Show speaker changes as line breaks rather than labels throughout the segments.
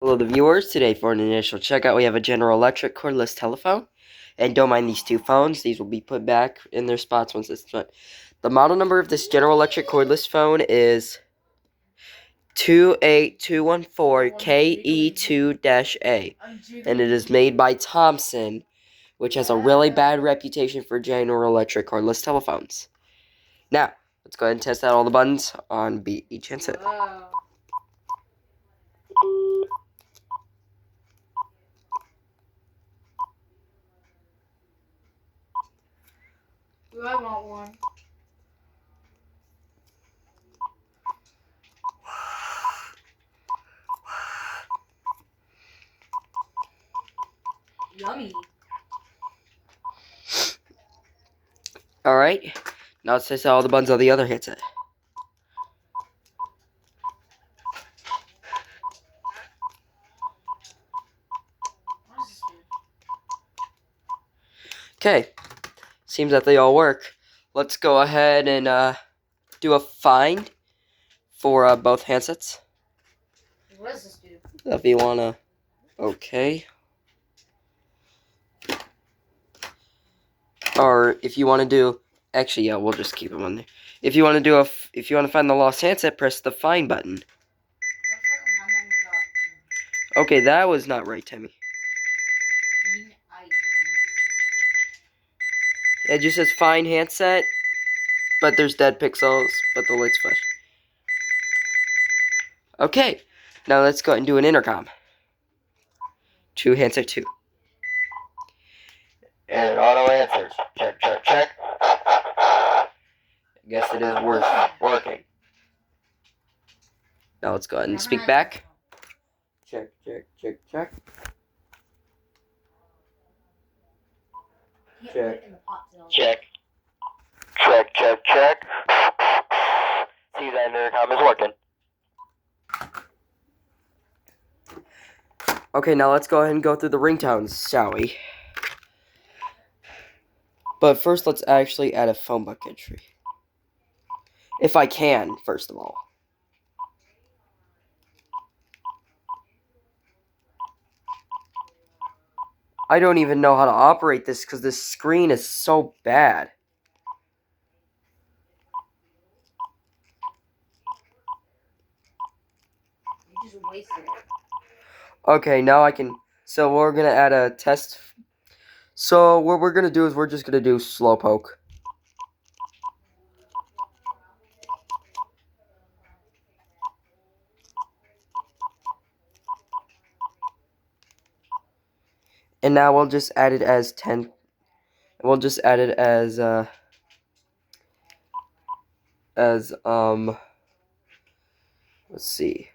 Hello, the viewers. Today for an initial checkout, we have a General Electric cordless telephone. And don't mind these two phones. These will be put back in their spots once it's done. The model number of this General Electric cordless phone is 28214KE2-A. And it is made by Thompson, which has a really bad reputation for General Electric cordless telephones. Now, let's go ahead and test out all the buttons on each handset.
Wow. Ooh, I want one. Yummy.
Alright, now let's test out all the buttons on the other handset.
What does this do?
Okay, seems that they all work. Let's go ahead and do a find for both handsets.
What does this do?
If you wanna, okay. Or if you wanna do, actually, yeah, we'll just keep them on there. If you wanna do if you wanna find the lost handset, press the find button. Okay, that was not right, Timmy. It just says find handset, but there's dead pixels, but the light's flash. Okay, now let's go ahead and do an intercom. To handset 2. And it auto answers. Check, check, check. Guess it is working. Now let's go ahead and speak back. Check, check, check, check. Check. Check. Check, check, check. See, that intercom is working. Okay, now let's go ahead and go through the ringtones, shall we? But first, let's actually add a phone book entry. If I can, first of all. I don't even know how to operate this because this screen is so bad.
You just wasted it.
Okay, now I can. So we're gonna add a test. So what we're gonna do is we're just gonna do slowpoke. And now we'll just add it as 10. We'll just add it as let's see.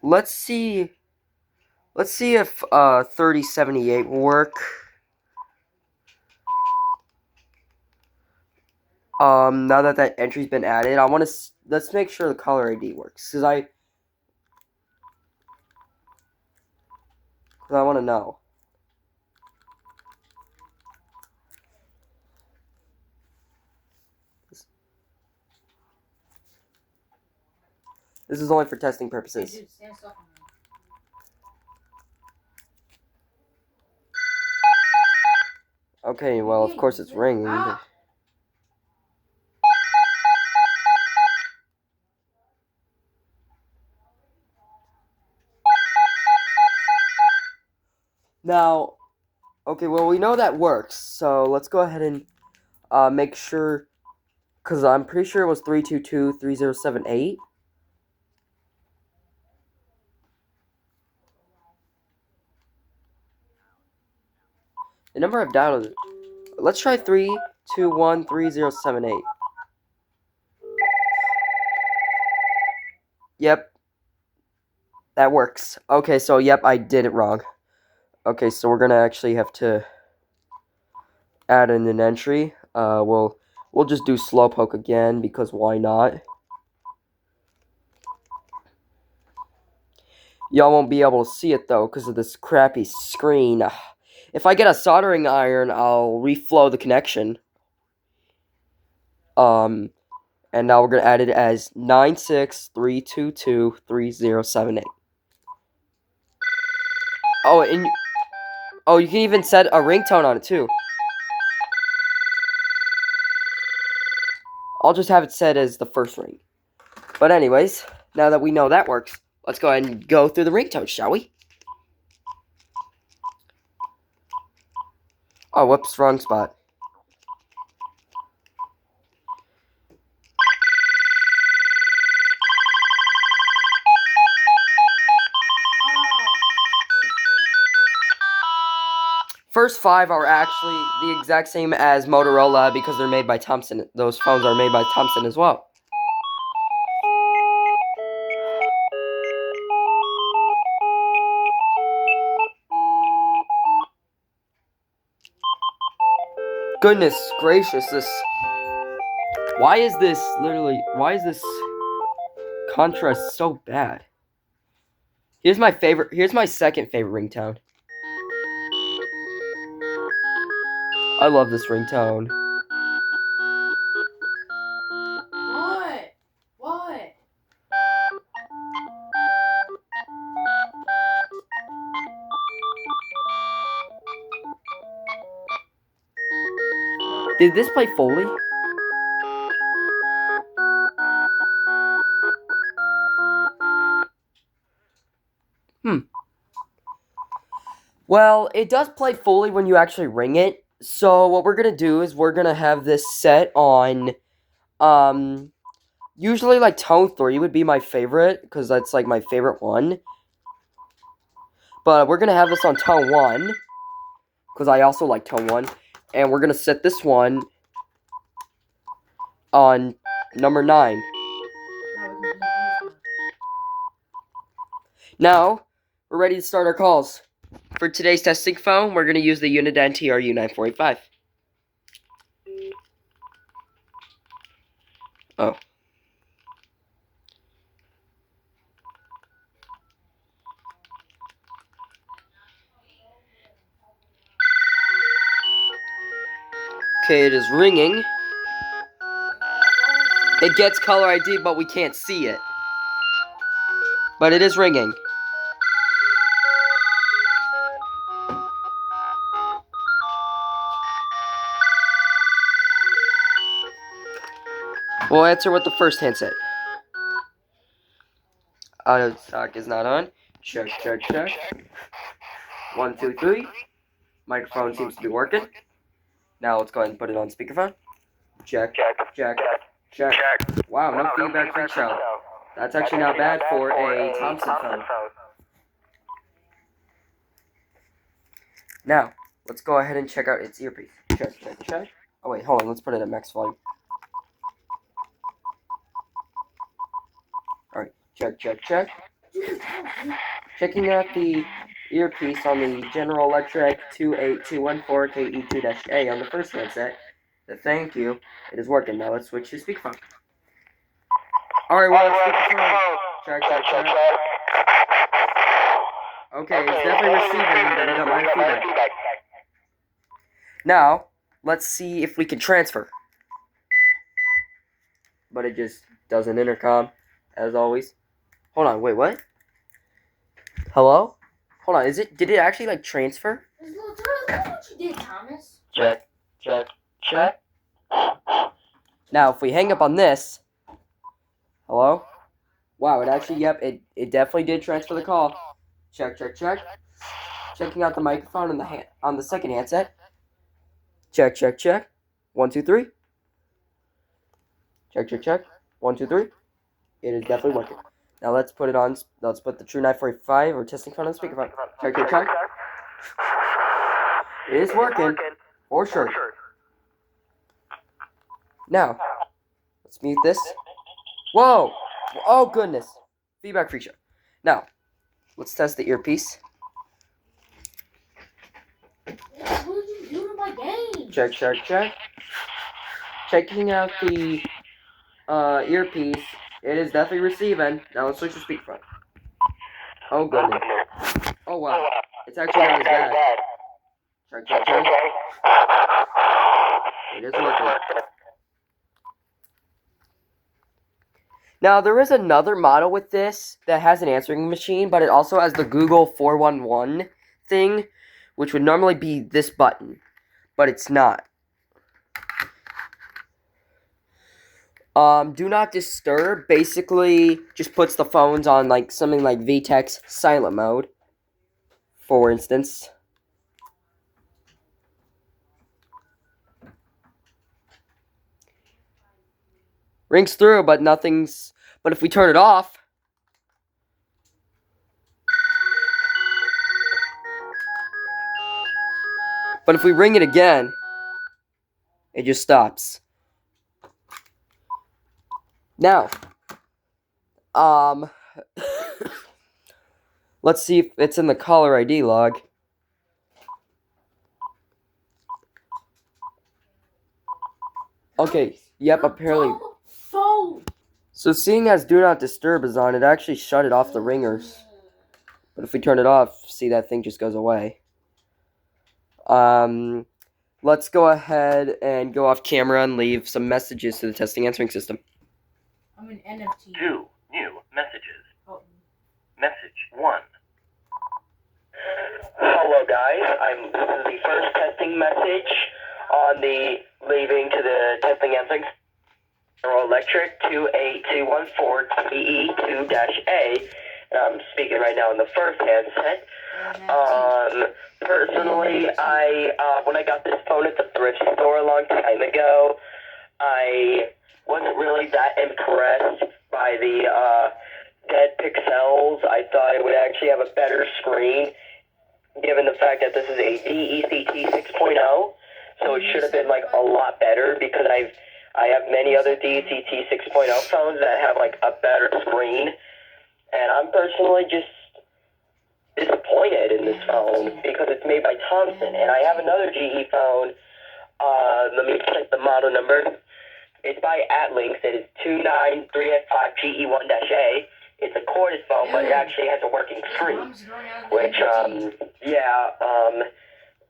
Let's see if 3078 will work. Now that entry's been added, let's make sure the caller ID works cuz I want to know. This is only for testing purposes.
Hey, dude, stand still for me.
Okay, well, of course it's ringing.
Ah!
Now, okay, well, we know that works, so let's go ahead and make sure, because I'm pretty sure it was 3223078. The number I've dialed, let's try 3213078. Yep, that works. Okay, so yep, I did it wrong. Okay, so we're gonna actually have to add in an entry. We'll just do slowpoke again because why not? Y'all won't be able to see it though because of this crappy screen. If I get a soldering iron, I'll reflow the connection. And now we're going to add it as 963223078. Oh, and you can even set a ringtone on it too. I'll just have it set as the first ring. But anyways, now that we know that works, let's go ahead and go through the ringtone, shall we? Oh, whoops, wrong spot. First 5 are actually the exact same as Motorola because they're made by Thompson. Those phones are made by Thompson as well. Goodness gracious, why is this contrast so bad? Here's my second favorite ringtone. I love this ringtone.
What?
Did this play Foley? Well, it does play Foley when you actually ring it. So what we're gonna do is we're gonna have this set on, usually like tone 3 would be my favorite because that's like my favorite one. But we're gonna have this on tone 1 because I also like tone 1, and we're gonna set this one on number 9. Now we're ready to start our calls. For today's testing phone, we're gonna use the Uniden TRU-9485. Oh. Okay, it is ringing. It gets caller ID, but we can't see it. But it is ringing. We'll answer with the first handset. Auto stock is not on. Check. 1, 2, 3. Microphone seems to be working. Now let's go ahead and put it on speakerphone. Check. Wow, no feedback from show. That's actually not bad for a Thompson phone. Now, let's go ahead and check out its earpiece. Check. Oh wait, hold on, let's put it at max volume. Alright, check. Checking out the earpiece on the General Electric 28214KE2-A on the first handset. Thank you. It is working. Now let's switch to speakerphone. Alright, we're on speakerphone. Check. Okay, it's definitely receiving, but we got minor feedback. Now, let's see if we can transfer. But it just doesn't intercom, as always. Hold on, wait, what? Hello? Hold on, did it actually, like, transfer?
Look what you did, Thomas.
Check. Now, if we hang up on this... Hello? Wow, it actually, yep, it definitely did transfer the call. Check. Checking out the microphone on the second handset. Check. 1, 2, 3. Check. 1, 2, 3. It is definitely working. Now let's put the True 945 or testing phone on the speakerphone. Check. It is working, for sure. Now, let's mute this. Whoa! Oh goodness. Feedback free show. Now, let's test the earpiece.
What did you do to my game?
Check. Checking out the earpiece. It is definitely receiving. Now let's switch to speakerphone. Oh goodness. Oh wow. It's actually not as bad. Check. It is working. Now, there is another model with this that has an answering machine, but it also has the Google 411 thing, which would normally be this button, but it's not. Do Not Disturb basically just puts the phones on like something like VTech's silent mode, for instance. Rings through, but nothing's. But if we turn it off, but if we ring it again, it just stops. Now, let's see if it's in the caller ID log. Okay, yep, apparently.
Phone.
So seeing as Do Not Disturb is on, it actually shut it off the ringers. But if we turn it off, see that thing just goes away. Let's go ahead and go off camera and leave some messages to the testing answering system.
I'm an NFT.
2 new messages.
Oh.
Message 1.
Hello guys, this is the first testing message on the leaving to the testing answering General Electric 28214KE2-A. I'm speaking right now in the first handset. Personally, when I got this phone at the thrift store a long time ago, I wasn't really that impressed by the dead pixels. I thought it would actually have a better screen, given the fact that this is a DECT 6.0, so it should have been like a lot better, because I have many other DECT 6.0 phones that have like a better screen, and I'm personally just disappointed in this phone because it's made by Thompson. And I have another GE phone. Let me check the model number. It's by Atlinks. It is 29385GE1-A. It's a corded phone, but it actually has a working screen, which,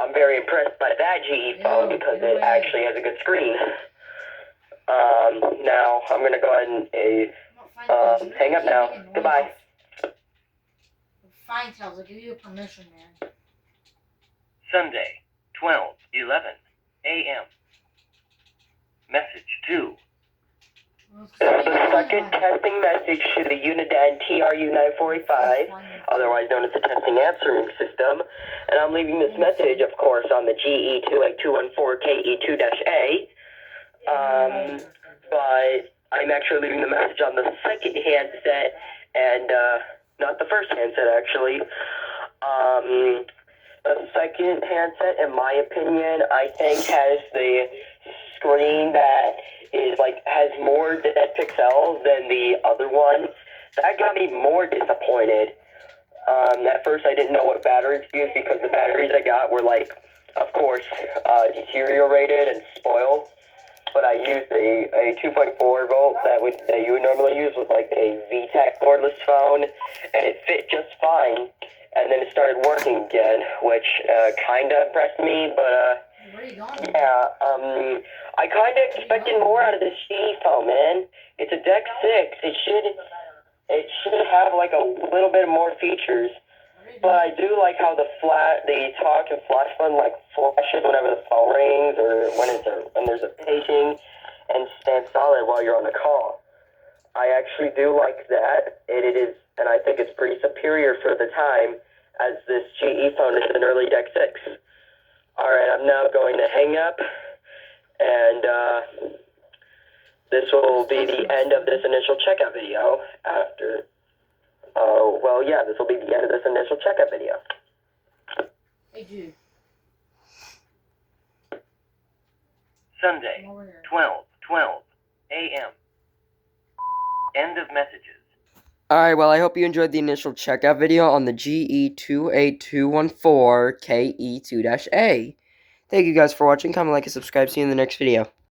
I'm very impressed by that GE phone because it actually has a good screen. Now, I'm going to go ahead and hang up now. Goodbye.
Fine, Tails, I'll give you permission, man.
Sunday, 12:11 a.m. Message 2.
The second testing message to the Unidan TRU945, otherwise known as the testing answering system, and I'm leaving this message, of course, on the GE28214KE2-A, but I'm actually leaving the message on the second handset, and not the first handset, actually. The second handset, in my opinion, I think has the screen that is has more dead pixels than the other one. That got me more disappointed. At first I didn't know what batteries to use because the batteries I got were of course, deteriorated and spoiled. But I used a 2.4 volt that you would normally use with a VTech cordless phone, and it fit just fine. And then it started working again, which kind of impressed me, but yeah, I kind of expected more out of this GE phone, man. It's a Deck 6. It should have a little bit more features. But I do like how the talk and flash button flashes whenever the phone rings or when there's a paging, and stands solid while you're on the call. I actually do like that. It is, and I think it's pretty superior for the time, as this GE phone is an early Deck 6. Alright, I'm now going to hang up, and this will be the end of this initial checkout video after... this will be the end of this initial checkup video.
Hey, dude.
Sunday, 12:12 a.m. End of messages.
Alright, well, I hope you enjoyed the initial checkout video on the GE28214KE2-A. Thank you guys for watching. Comment, like, and subscribe. See you in the next video.